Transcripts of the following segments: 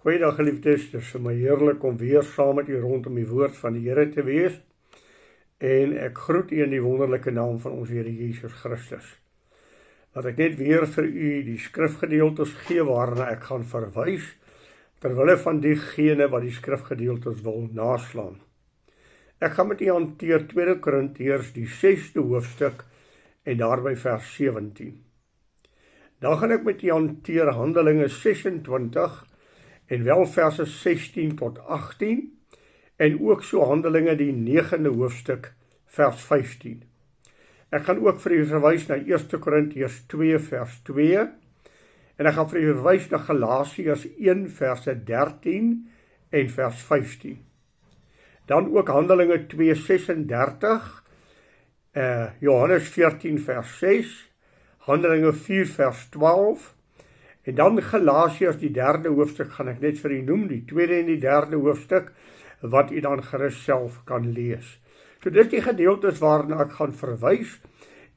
Goeiedag geliefdes, dit is vir my heerlik om weer saam met u rondom die woord van die Here te wees. En ek groet u in die wonderlike naam van ons Here Jesus Christus. Laat ek net weer vir u die skrifgedeeltes gee waarna ek gaan verwys, terwille van diegene wat die skrifgedeeltes wil naslaan. Ek gaan met u hanteer 2 Korintiërs die 6de hoofstuk en daarby vers 17. Dan gaan ek met u hanteer Handelinge 26 en wel verse 16 tot 18 en ook so Handelinge die 9de hoofstuk vers 15. Ek gaan ook vir u verwys na 1 Korintiërs 2 vers 2 en ek gaan vir u verwys na Galasiërs 1 verse 13 en vers 15. Dan ook Handelinge 2:36, Johannes 14 vers 6, Handelinge 4 vers 12, en dan Galasiërs die 3de hoofstuk gaan ek net vir u noem, die 2de en die 3de hoofstuk, wat u dan gerus self kan lees. So dit is die gedeeltes waarna ek gaan verwys,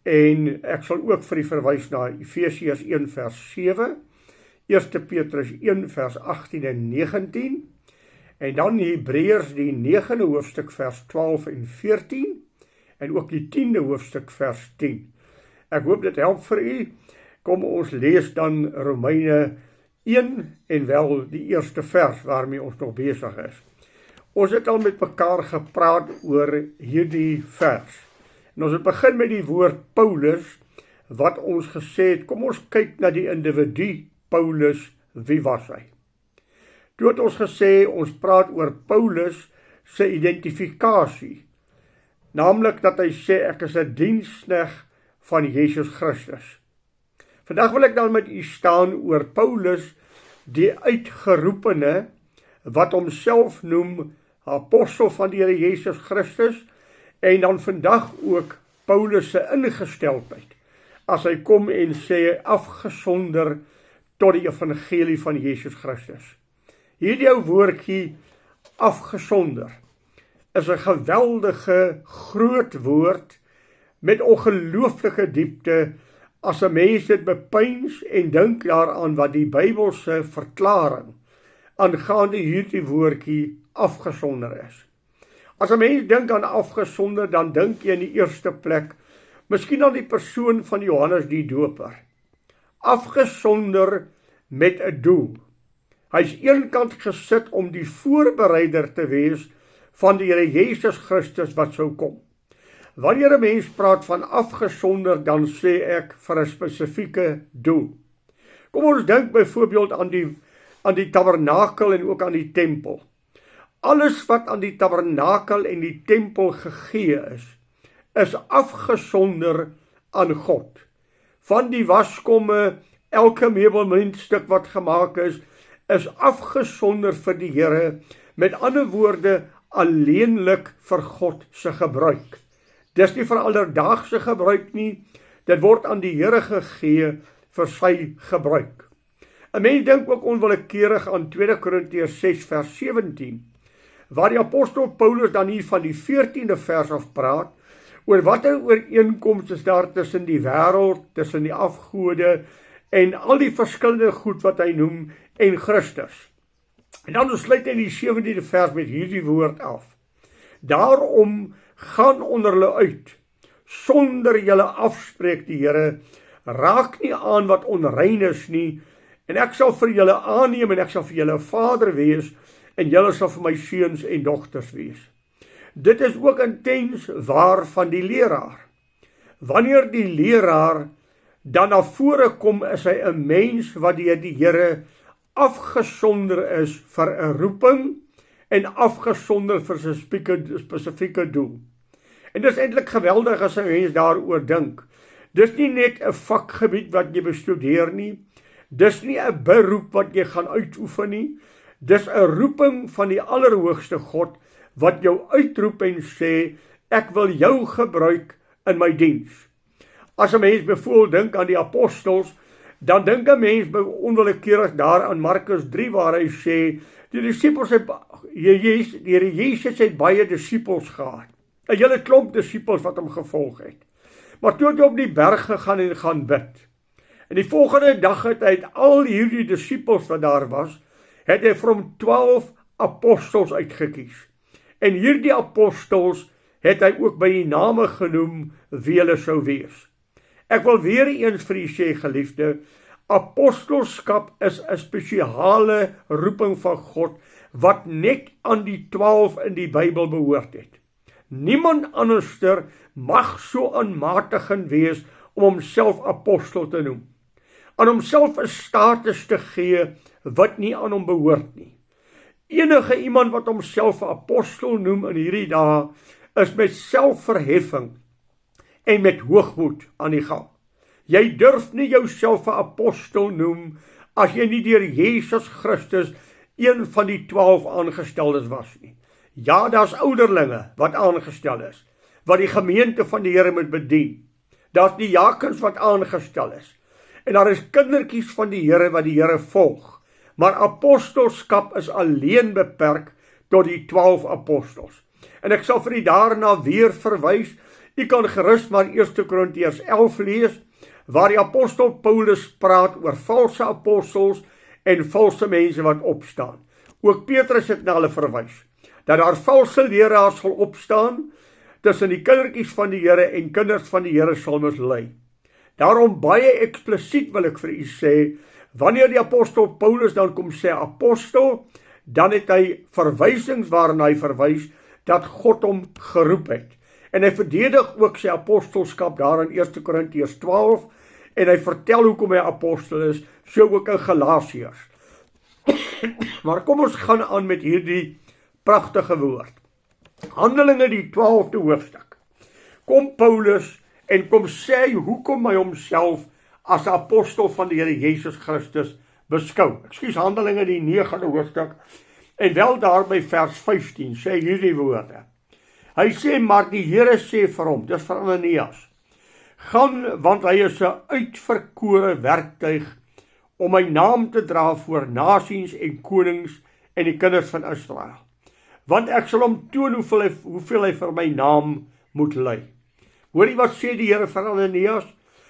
en ek sal ook vir u verwys na Efesiërs 1 vers 7, 1 Petrus 1 vers 18 en 19, en dan Hebreërs die 9de hoofstuk vers 12 en 14, en ook die 10de hoofstuk vers 10. Ek hoop dit help vir u. Kom ons lees dan Romeine 1 en wel die eerste vers waarmee ons nog besig is. Ons het al met mekaar gepraat oor hierdie vers. En ons het begin met die woord Paulus, wat ons gesê het, kom ons kyk na die individu Paulus, wie was hy? Toe het ons gesê, ons praat oor Paulus se identifikasie, naamlik dat hy sê, ek is 'n diensknegt van Jesus Christus. Vandag wil ek dan met u staan oor Paulus, die uitgeroepene, wat homself noem apostel van die Here Jesus Christus, en dan vandag ook Paulus se ingesteldheid, as hy kom en sê, afgesonder tot die evangelie van Jesus Christus. Hierdie ou woordjie, afgesonder, is 'n geweldige groot woord, met ongelooflike diepte, as 'n mens dit bepeins en dink daaraan wat die Bybelse verklaring aangaande hierdie woordjie afgesonder is. As 'n mens dink aan afgesonder, dan dink jy in die eerste plek miskien aan die persoon van Johannes die Doper. Afgesonder met 'n doel. Hy's eenkant gesit om die voorbereider te wees van die Here Jesus Christus wat sou kom. Wanneer 'n mens praat van afgesonder, dan sê ek vir 'n spesifieke doel. Kom ons dink byvoorbeeld aan die tabernakel en ook aan die tempel. Alles wat aan die tabernakel en die tempel gegee is afgesonder aan God. Van die waskomme, elke meubelmuntstuk wat gemaak is afgesonder vir die Here, met ander woorde, alleenlik vir God se gebruik. Dis nie vir alledaagse gebruik nie, dit word aan die Here gegee vir sy gebruik. 'n Mens dink ook onwillekeurig aan 2 Korintiërs 6 vers 17, waar die apostel Paulus dan hier van die 14de vers af praat, oor watter ooreenkoms is daar tussen die wêreld, tussen die afgode, en al die verskillende goed wat hy noem, en Christus. En dan sluit hy die 17de vers met hierdie woord af. Daarom gaan onder hulle uit, sonder julle afspreek die Here, raak nie aan wat onrein is nie, en ek sal vir julle aanneem, en ek sal vir julle vader wees, en julle sal vir my seuns en dogters wees. Dit is ook intens waar van die leraar. Wanneer die leraar dan na vore kom, is hy 'n mens wat deur die Here afgesonder is vir 'n roeping, en afgesonder vir 'n spesifieke doel. En dit is eintlik geweldig as 'n mens daaroor dink. Dis nie net 'n vakgebied wat jy bestudeer nie, dis nie 'n beroep wat jy gaan uitoefen nie, dis 'n roeping van die Allerhoogste God, wat jou uitroep en sê, ek wil jou gebruik in my diens. As 'n mens byvoorbeeld dink aan die apostels, dan dink 'n mens onwillekeurig daar aan Markus 3, waar hy sê, die Here Jesus het baie disippels gehad. 'n hele klomp disippels wat hom gevolg het. Maar toe het hy op die berg gegaan en gaan bid. En die volgende dag het hy al hierdie disippels wat daar was, het hy vir hom 12 apostels uitgekies. En hierdie apostels het hy ook by die name genoem wie hulle sou wees. Ek wil weer eens vir u sê, geliefde, apostelskap is 'n spesiale roeping van God, wat net aan die 12 in die Bybel behoort het. Niemand anderster mag so aanmatigend wees om homself apostel te noem. Aan homself 'n status te gee wat nie aan hom behoort nie. Enige iemand wat homself 'n apostel noem in hierdie dae, is met selfverheffing en met hoogmoed aan die gang. Jy durf nie jouself 'n apostel noem as jy nie deur Jesus Christus een van die 12 aangesteldes was nie. Ja, daar's ouderlinge wat aangestel is, wat die gemeente van die Here moet bedien. Daar's die diakens wat aangestel is. En daar is kindertjies van die Here wat die Here volg. Maar apostelskap is alleen beperk tot die 12 apostels. En ek sal vir u daarna weer verwys. U kan gerus maar 1 Korintiërs 11 lees, waar die apostel Paulus praat oor valse apostels en valse mense wat opstaan. Ook Petrus het na hulle verwys, dat daar valse leraars sal opstaan, tussen die kindertjies van die Here en kinders van die Here sal mislei. Daarom baie eksplisiet wil ek vir u sê, wanneer die apostel Paulus dan kom sê apostel, dan het hy verwysings waarna hy verwys, dat God hom geroep het. En hy verdedig ook sy apostelskap daar in 1 Korintiërs 12, en hy vertel hoekom hy apostel is, so ook in Galasiërs. Maar kom ons gaan aan met hierdie pragtige woord. Handelinge die 12de hoofstuk. Kom Paulus en kom sê hoekom hy homself as apostel van die Here Jesus Christus beskou. Handelinge die 9de hoofstuk, en wel daar by vers 15 sê hierdie woorde. Hy sê, maar die Here sê vir hom, dis vir Ananias, gaan, want hy is 'n uitverkore werktuig om my naam te dra voor nasies en konings en die kinders van Israel. Want ek sal hom toon hoeveel hy vir my naam moet ly. Hoor jy wat sê die Here vir Ananias?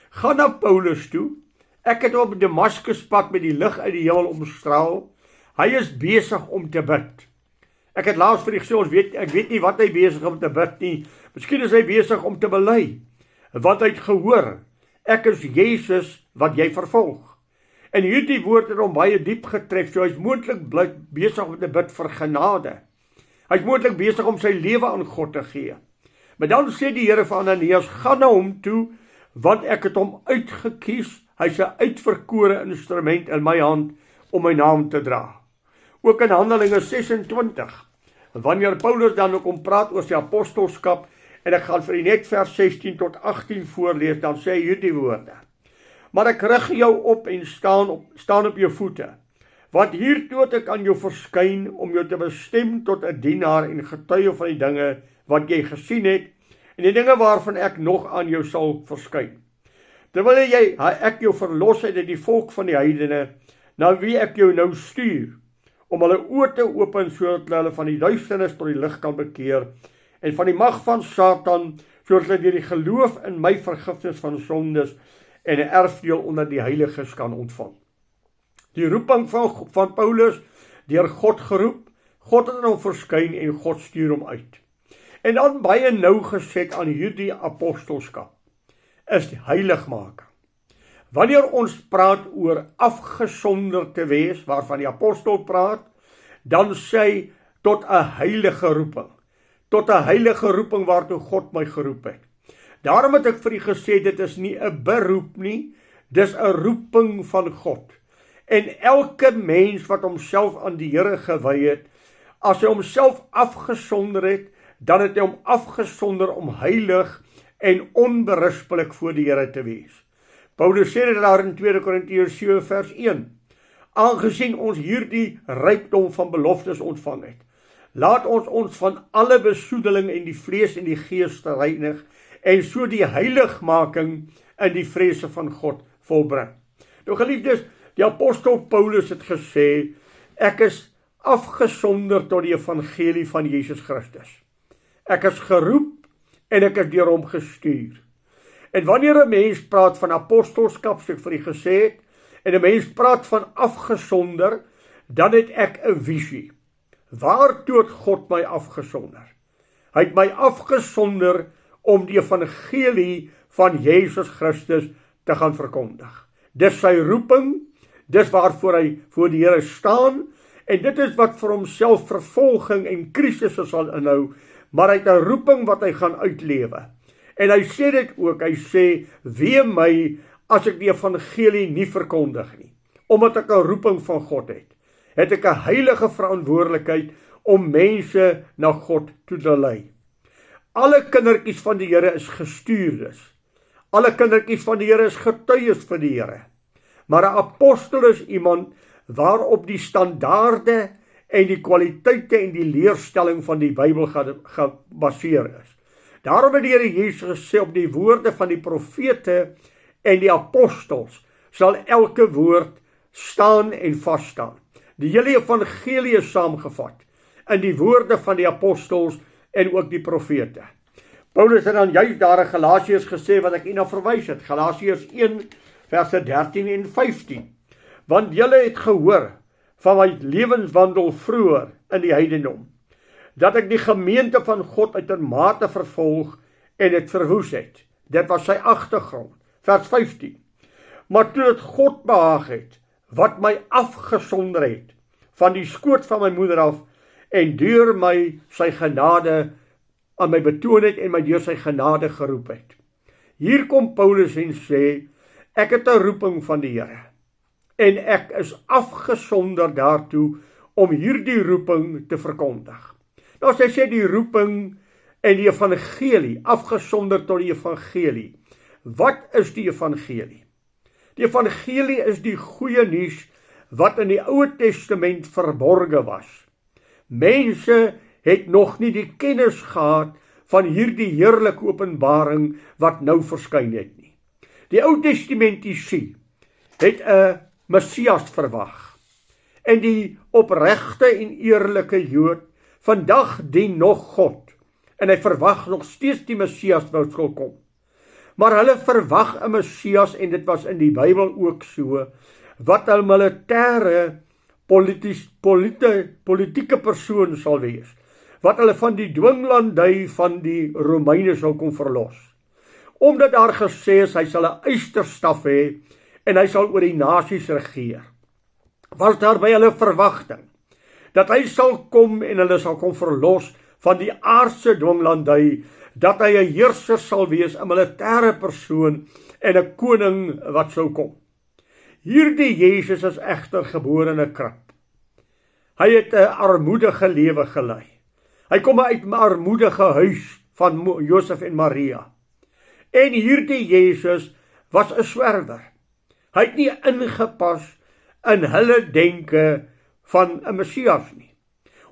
Gaan na Paulus toe. Ek het op Damaskuspad met die lig uit die hemel omstraal. Hy is besig om te bid. Ek het laas vir die gesê, ek weet nie wat hy besig om te bid nie. Miskien is hy besig om te bely. Want hy het gehoor, ek is Jesus wat jy vervolg. En hierdie woord het hom baie diep getref, so hy is moontlik besig om te bid vir genade. Hy is moontlik besig om sy lewe aan God te gee. Maar dan sê die Here vir Ananias, gaan na hom toe, want ek het hom uitgekies, hy's 'n uitverkore instrument in my hand om my naam te dra. Ook in Handelinge 26, wanneer Paulus dan ook om praat oor sy apostelskap, en ek gaan vir u net vers 16 tot 18 voorlees, dan sê hy hierdie woorde. Maar ek rig jou op en staan op jou voete, want hiertoe het ek aan jou verskyn om jou te bestem tot 'n dienaar en getuie van die dinge wat jy gesien het, en die dinge waarvan ek nog aan jou sal verskyn. Terwyl ek jou verlos het uit die volk van die heidene, na wie ek jou nou stuur, om hulle oë te open, sodat hulle van die duisternis tot die lig kan bekeer, en van die mag van Satan, sodat hulle deur die geloof in my vergifnis van sondes en 'n erfdeel onder die heiliges kan ontvang. Die roeping van Paulus, deur God geroep, God het hom verskyn en God stuur hom uit. En dan baie nou geset aan hierdie apostelskap, is die heiligmaking. Wanneer ons praat oor afgesonder te wees, waarvan die apostel praat, dan sê hy tot 'n heilige roeping. Tot 'n heilige roeping waartoe God my geroep het. Daarom het ek vir u gesê, dit is nie 'n beroep nie, dis 'n roeping van God. En elke mens wat homself aan die Here gewy het, as hy homself afgesonder het, dan het hy hom afgesonder om heilig en onberispelik voor die Here te wees. Paulus sê dit daar in 2 Korintiërs 7 vers 1. Aangesien ons hierdie rykdom van beloftes ontvang het, laat ons van alle besoedeling in die vlees en die gees reinig, en so die heiligmaking in die vrese van God volbring. Nou geliefdes, die apostel Paulus het gesê, ek is afgesonder tot die evangelie van Jesus Christus. Ek is geroep en ek is deur hom gestuur. En wanneer 'n mens praat van apostelskap, soos ek vir u gesê het, en 'n mens praat van afgesonder, dan het ek 'n visie. Waartoe het God my afgesonder? Hy het my afgesonder om die evangelie van Jesus Christus te gaan verkondig. Dis sy roeping, dis waarvoor hy voor die Here staan, en dit is wat vir homself vervolging en krisisse sal inhou, maar hy het 'n roeping wat hy gaan uitlewe. En hy sê dit ook, hy sê, wee my as ek die evangelie nie verkondig nie. Omdat ek 'n roeping van God het ek 'n heilige verantwoordelikheid om mense na God toe te lei. Alle kindertjies van die Here is gestuurdes. Alle kindertjies van die Here is getuies vir die Here. Maar 'n apostel is iemand waarop die standaarde en die kwaliteite en die leerstelling van die Bybel gebaseer is. Daarom het die Here Jesus gesê, op die woorde van die profete en die apostels sal elke woord staan en vasstaan. Die hele evangelie is saamgevat in die woorde van die apostels en ook die profete. Paulus het dan juist daar in Galasiërs gesê wat ek hierna verwys het, Galasiërs 1 verse 13 en 15. Want julle het gehoor van my lewenswandel vroeër in die heidendom, dat ek die gemeente van God uitermate vervolg en het verwoes het. Dit was sy agtergrond. Vers 15. Maar toe dit God behaag het, wat my afgesonder het van die skoot van my moeder af, en deur my sy genade aan my betoon het en my deur sy genade geroep het. Hier kom Paulus en sê, ek het 'n roeping van die Here, en ek is afgesonder daartoe om hierdie roeping te verkondig. Nou as hy sê die roeping en die evangelie, afgesonder tot die evangelie. Wat is die evangelie? Die evangelie is die goeie nuus wat in die Ou Testament verborge was. Mense het nog nie die kennis gehad van hierdie heerlike openbaring wat nou verskyn het nie. Die Ou Testamentiese het 'n Messias verwag. En die opregte en eerlike Jood vandag dien nog God. En hy verwag nog steeds die Messias wat sal kom. Maar hulle verwag 'n Messias, en dit was in die Bybel ook so, wat 'n militêre politieke persoon sal wees, wat hulle van die dwinglandy van die Romeine sal kom verlos. Omdat daar gesê is, hy sal 'n eysterstaf hê, en hy sal oor die nasies regeer. Was daar by hulle verwagting, dat hy sal kom en hulle sal kom verlos van die aardse dwinglandy, dat hy 'n heerser sal wees, 'n militêre persoon en 'n koning wat sou kom. Hierdie Jesus is egter gebore in 'n krib. Hy het 'n armoedige lewe gelei. Hy kom uit 'n armoedige huis van Josef en Maria. En hierdie Jesus was 'n swerwer. Hy het nie ingepas in hulle denke van 'n Messias nie.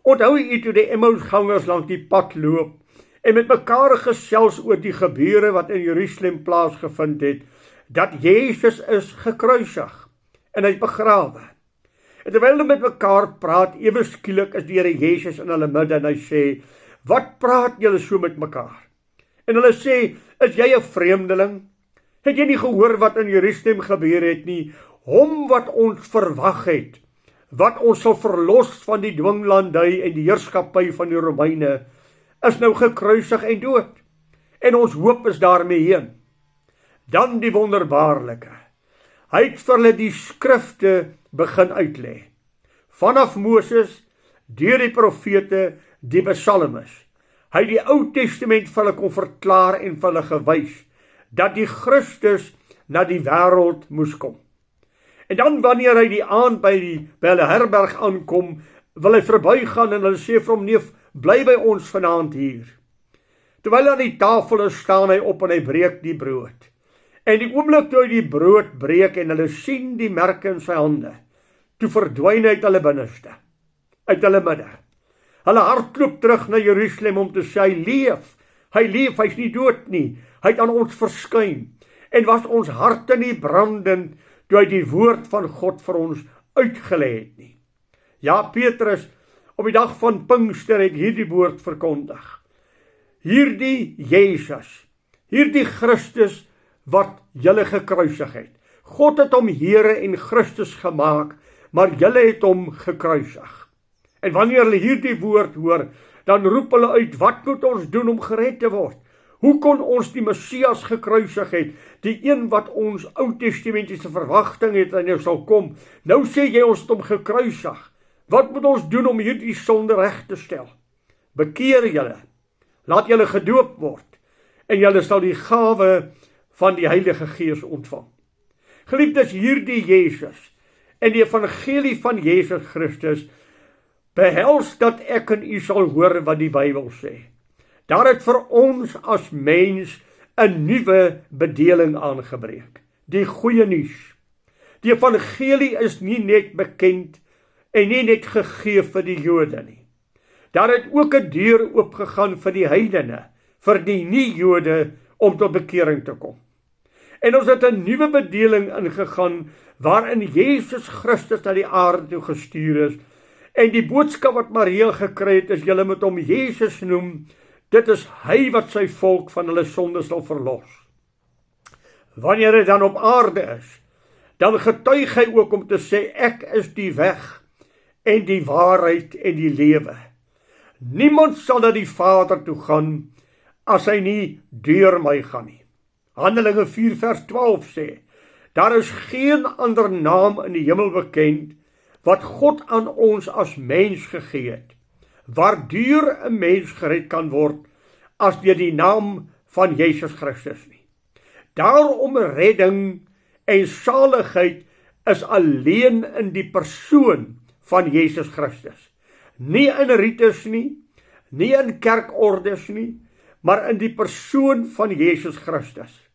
Onthou jy toe die Emmausgangers langs die pad loop en met mekaar gesels oor die gebeure wat in Jerusalem plaasgevind het, dat Jesus is gekruisig en hy is begrawe. En terwyl hulle met mekaar praat, ewe skielik is die Here Jesus in hulle midde en hy sê, wat praat julle so met mekaar? En hulle sê, is jy 'n vreemdeling? Het jy nie gehoor wat in Jerusalem gebeur het nie? Hom wat ons verwag het, wat ons sal verlos van die dwinglandy en die heerskappy van die Romeine, is nou gekruisig en dood. En ons hoop is daarmee heen. Dan die wonderbaarlike. Hy het vir hulle die skrifte begin uitlê. Vanaf Moses, deur die profete, die psalmes. Hy het die Ou Testament vir hulle kon verklaar en vir hulle gewys, dat die Christus na die wêreld moes kom. En dan wanneer hy die aand by hulle herberg aankom, wil hy verbygaan en hulle sê vir hom, neef, bly by ons vanaand hier. Terwyl hy aan die tafel is, staan hy op en hy breek die brood. En die oomblik toe hy die brood breek en hulle sien die merke in sy hande, toe verdwyn hy uit hulle binneste, uit hulle midde. Hulle hardloop terug na Jerusalem om te sê, hy leef, hy's nie dood nie, hy het aan ons verskyn, en was ons harte nie brandend, toe hy die woord van God vir ons uitgelê het nie. Ja, Petrus, op die dag van Pinkster het hierdie woord verkondig. Hierdie Jesus, hierdie Christus wat julle gekruisig het. God het hom Here en Christus gemaak, maar julle het hom gekruisig. En wanneer hulle hierdie woord hoor, dan roep hulle uit, wat moet ons doen om gered te word? Hoe kon ons die Messias gekruisig het, die een wat ons Oud-testamentiese verwagting het en nou sal kom? Nou sê jy ons het hom gekruisig. Wat moet ons doen om hierdie sonde reg te stel? Bekeer julle, laat julle gedoop word, en julle sal die gawe van die Heilige Gees ontvang. Geliefdes, hierdie Jesus en die evangelie van Jesus Christus behels dat ek en u sal hoor wat die Bybel sê. Daar het vir ons as mens 'n nuwe bedeling aangebreek. Die goeie nuus. Die evangelie is nie net bekend en nie net gegee vir die Jode nie. Daar het ook 'n deur oopgegaan vir die heidene, vir die nie-Jode om tot bekering te kom. En ons het 'n nuwe bedeling ingegaan waarin Jesus Christus na die aarde toe gestuur is. En die boodskap wat Maria gekry het is, julle moet hom Jesus noem. Dit is hy wat sy volk van hulle sondes sal verlos. Wanneer hy dan op aarde is, dan getuig hy ook om te sê, ek is die weg en die waarheid en die lewe. Niemand sal na die Vader toe gaan as hy nie deur my gaan nie. Handelinge 4 vers 12 sê, daar is geen ander naam in die hemel bekend wat God aan ons as mens gegee het, waardeur 'n mens gered kan word as deur die naam van Jesus Christus nie. Daarom redding en saligheid is alleen in die persoon van Jesus Christus. Nie in rites nie, nie in kerkordes nie, maar in die persoon van Jesus Christus.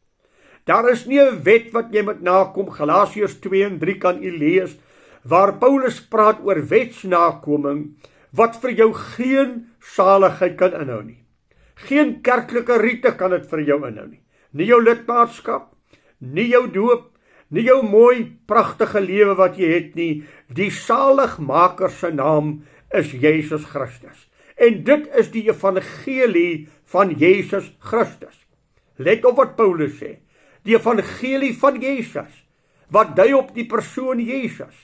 Daar is nie 'n wet wat jy moet nakom, Galasiërs 2 en 3 kan u lees, waar Paulus praat oor wetsnakoming, wat vir jou geen saligheid kan inhou nie. Geen kerklike rite kan dit vir jou inhou nie. Nie jou lidmaatskap, nie jou doop, nie jou mooi, pragtige lewe wat jy het nie. Die saligmaker se naam is Jesus Christus. En dit is die evangelie van Jesus Christus. Let op wat Paulus sê. Die evangelie van Jesus, wat dui op die persoon Jesus.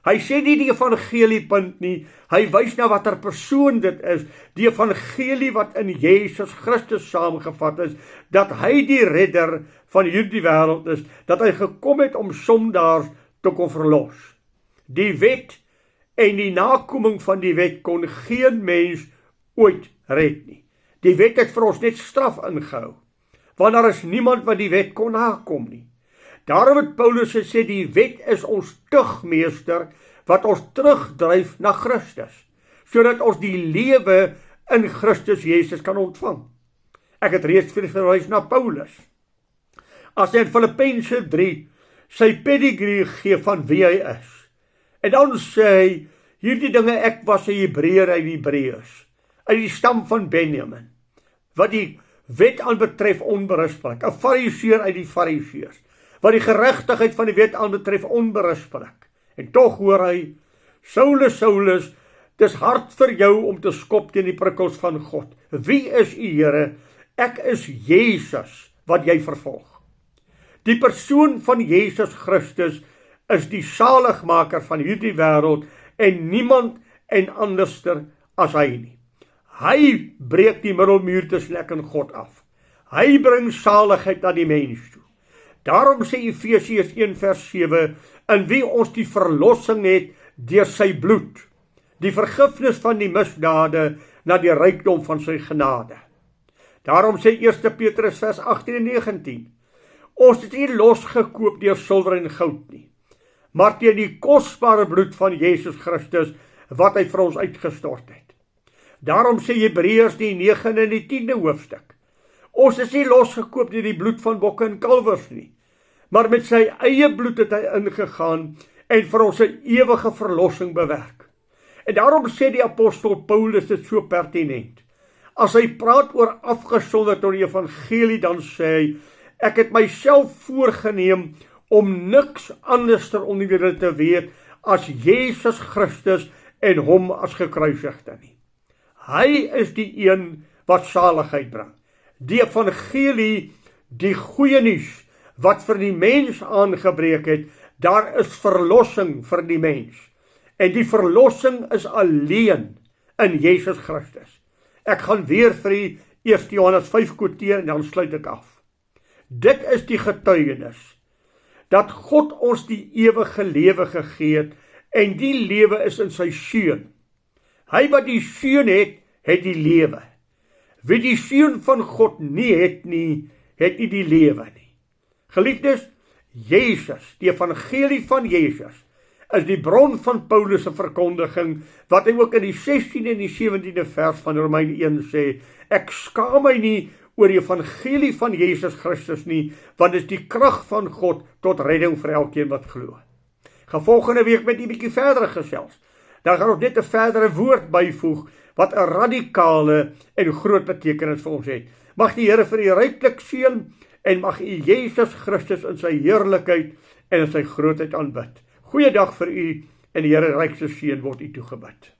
Hy sê nie die evangeliepunt nie, hy wys na watter persoon dit is, die evangelie wat in Jesus Christus saamgevat is, dat hy die redder van hierdie wêreld is, dat hy gekom het om sondaars te kon verlos. Die wet en die nakoming van die wet kon geen mens ooit red nie. Die wet het vir ons net straf ingehou, want daar is niemand wat die wet kon nakom nie. Daarom het Paulus gesê, die wet is ons tugmeester, wat ons terugdryf na Christus, sodat ons die lewe in Christus Jesus kan ontvang. Ek het reeds verwys na Paulus. As hy in Filippense 3 sy pedigree gee van wie hy is, en dan sê hy, hierdie dinge, ek was 'n Hebreër uit die Hebreërs, uit die stam van Benjamin, wat die wet aanbetref onberispelik, 'n Fariseer uit die Fariseërs, wat die geregtigheid van die wet aanbetref onberispelik. En tog hoor hy, Saulus, Saulus, dis hard vir jou om te skop teen die prikkels van God. Wie is u, Here? Ek is Jesus wat jy vervolg. Die persoon van Jesus Christus is die saligmaker van hierdie wêreld en niemand en anderster as hy nie. Hy breek die middelmuur tussen ek en God af. Hy bring saligheid aan die mens toe. Daarom sê Efesiërs 1 vers 7, in wie ons die verlossing het deur sy bloed, die vergifnis van die misdade na die rykdom van sy genade. Daarom sê 1 Petrus vers 18 en 19, ons het nie losgekoop deur silwer en goud nie, maar deur die kosbare bloed van Jesus Christus, wat hy vir ons uitgestort het. Daarom sê Hebreërs die 9 en die 10de hoofstuk, ons is nie losgekoop deur die bloed van bokke en kalwers nie, maar met sy eie bloed het hy ingegaan en vir ons 'n ewige verlossing bewerk. En daarom sê die apostel Paulus dit so pertinent. As hy praat oor afgesonder tot die evangelie, dan sê hy, ek het myself voorgeneem om niks anders onder julle te weet as Jesus Christus en hom as gekruisigde nie. Hy is die een wat saligheid bring. Die evangelie, die goeie nuus, wat vir die mens aangebreek het, Daar is verlossing vir die mens. En die verlossing is alleen in Jesus Christus. Ek gaan weer vir die 1 Johannes 5 quoteer en dan sluit ek af. Dit is die getuienis, dat God ons die ewige lewe gegee het, en die lewe is in sy Seun. Hy wat die Seun het, het die lewe. Wie die Seun van God nie het nie die lewe nie. Geliefdes, Jesus, die evangelie van Jesus, is die bron van Paulus se verkondiging, wat hy ook in die 16de en die 17de vers van Romeine 1 sê, ek skaam my nie oor die evangelie van Jesus Christus nie, want dit is die krag van God tot redding vir elkeen wat glo. Gaan volgende week met 'n bietjie verder gesels. Dan gaan ons net 'n verdere woord byvoeg, wat 'n radikale en groot betekenis vir ons het. Mag die Here vir u ryklik seën, en mag u Jesus Christus in sy heerlikheid en in sy grootheid aanbid. Goeiedag vir u, en die Here rykse seën word u toegebid.